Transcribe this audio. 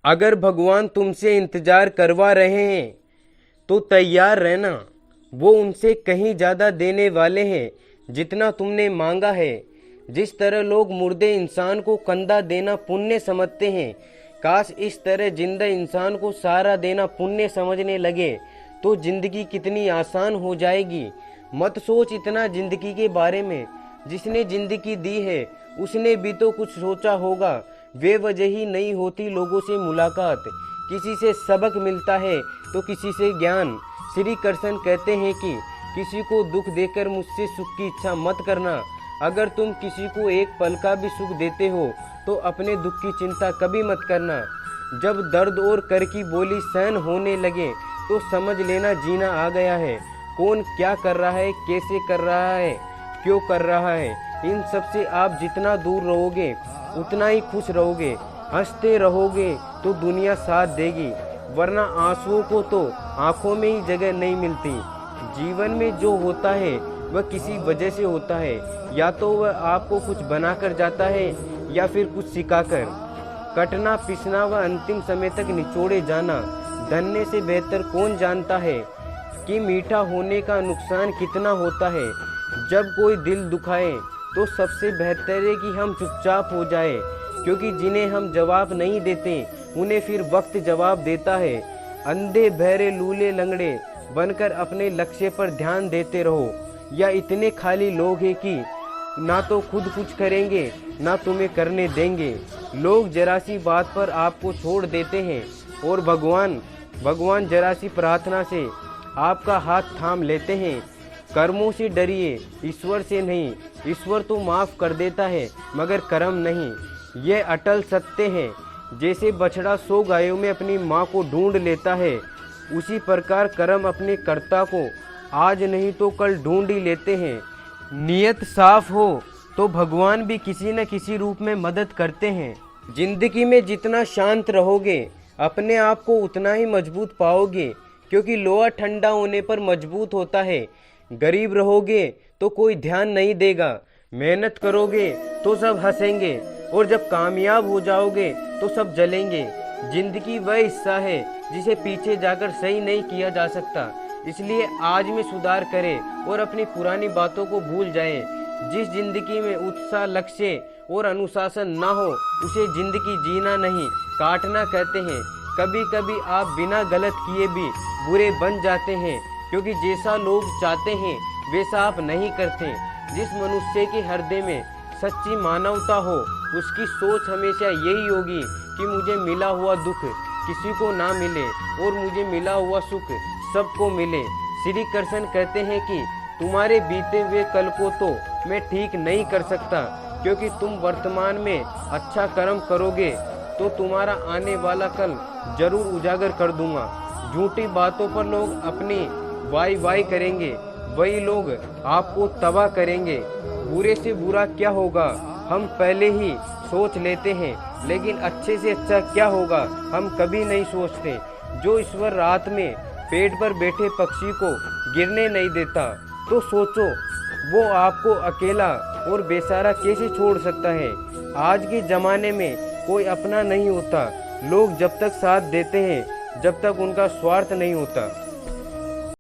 अगर भगवान तुमसे इंतजार करवा रहे हैं तो तैयार रहना। वो उनसे कहीं ज़्यादा देने वाले हैं जितना तुमने मांगा है। जिस तरह लोग मुर्दे इंसान को कंधा देना पुण्य समझते हैं, काश इस तरह जिंदा इंसान को सहारा देना पुण्य समझने लगे तो जिंदगी कितनी आसान हो जाएगी। मत सोच इतना जिंदगी के बारे में। जिसने जिंदगी दी है उसने भी तो कुछ सोचा होगा। बेवजह ही नहीं होती लोगों से मुलाकात, किसी से सबक मिलता है तो किसी से ज्ञान। श्री कृष्ण कहते हैं कि किसी को दुख देकर मुझसे सुख की इच्छा मत करना। अगर तुम किसी को एक पल का भी सुख देते हो तो अपने दुख की चिंता कभी मत करना। जब दर्द और कर की बोली सहन होने लगे तो समझ लेना जीना आ गया है। कौन क्या कर रहा है, कैसे कर रहा है, क्यों कर रहा है, इन सब से आप जितना दूर रहोगे उतना ही खुश रहोगे। हंसते रहोगे तो दुनिया साथ देगी, वरना आंसुओं को तो आंखों में ही जगह नहीं मिलती। जीवन में जो होता है वह किसी वजह से होता है, या तो वह आपको कुछ बनाकर जाता है या फिर कुछ सिखाकर। कटना पिसना व अंतिम समय तक निचोड़े जाना, धन्य से बेहतर कौन जानता है कि मीठा होने का नुकसान कितना होता है। जब कोई दिल दुखाए तो सबसे बेहतर है कि हम चुपचाप हो जाए, क्योंकि जिन्हें हम जवाब नहीं देते उन्हें फिर वक्त जवाब देता है। अंधे बहरे लूले लंगड़े बनकर अपने लक्ष्य पर ध्यान देते रहो, या इतने खाली लोग हैं कि ना तो खुद कुछ करेंगे ना तुम्हें करने देंगे। लोग जरा सी बात पर आपको छोड़ देते हैं और भगवान जरा सी प्रार्थना से आपका हाथ थाम लेते हैं। कर्मों से डरिए, ईश्वर से नहीं। ईश्वर तो माफ़ कर देता है मगर कर्म नहीं। यह अटल सत्य है। जैसे बछड़ा 100 गायों में अपनी माँ को ढूंढ लेता है, उसी प्रकार कर्म अपने कर्ता को आज नहीं तो कल ढूंढ ही लेते हैं। नियत साफ हो तो भगवान भी किसी न किसी रूप में मदद करते हैं। जिंदगी में जितना शांत रहोगे अपने आप को उतना ही मजबूत पाओगे, क्योंकि लोहा ठंडा होने पर मजबूत होता है। गरीब रहोगे तो कोई ध्यान नहीं देगा, मेहनत करोगे तो सब हंसेंगे, और जब कामयाब हो जाओगे तो सब जलेंगे। जिंदगी वह हिस्सा है जिसे पीछे जाकर सही नहीं किया जा सकता, इसलिए आज में सुधार करें और अपनी पुरानी बातों को भूल जाएं। जिस जिंदगी में उत्साह, लक्ष्य और अनुशासन ना हो उसे जिंदगी जीना नहीं, काटना कहते हैं। कभी कभी आप बिना गलत किए भी बुरे बन जाते हैं, क्योंकि जैसा लोग चाहते हैं वैसा आप नहीं करते। जिस मनुष्य के हृदय में सच्ची मानवता हो उसकी सोच हमेशा यही होगी कि मुझे मिला हुआ दुख किसी को ना मिले और मुझे मिला हुआ सुख सबको मिले। श्री कृष्ण कहते हैं कि तुम्हारे बीते हुए कल को तो मैं ठीक नहीं कर सकता, क्योंकि तुम वर्तमान में अच्छा कर्म करोगे तो तुम्हारा आने वाला कल जरूर उजागर कर दूंगा। झूठी बातों पर लोग अपनी वाई करेंगे, वही लोग आपको तबाह करेंगे। बुरे से बुरा क्या होगा हम पहले ही सोच लेते हैं, लेकिन अच्छे से अच्छा क्या होगा हम कभी नहीं सोचते। जो ईश्वर रात में पेड़ पर बैठे पक्षी को गिरने नहीं देता, तो सोचो वो आपको अकेला और बेसहारा कैसे छोड़ सकता है। आज के ज़माने में कोई अपना नहीं होता। लोग जब तक साथ देते हैं जब तक उनका स्वार्थ नहीं होता।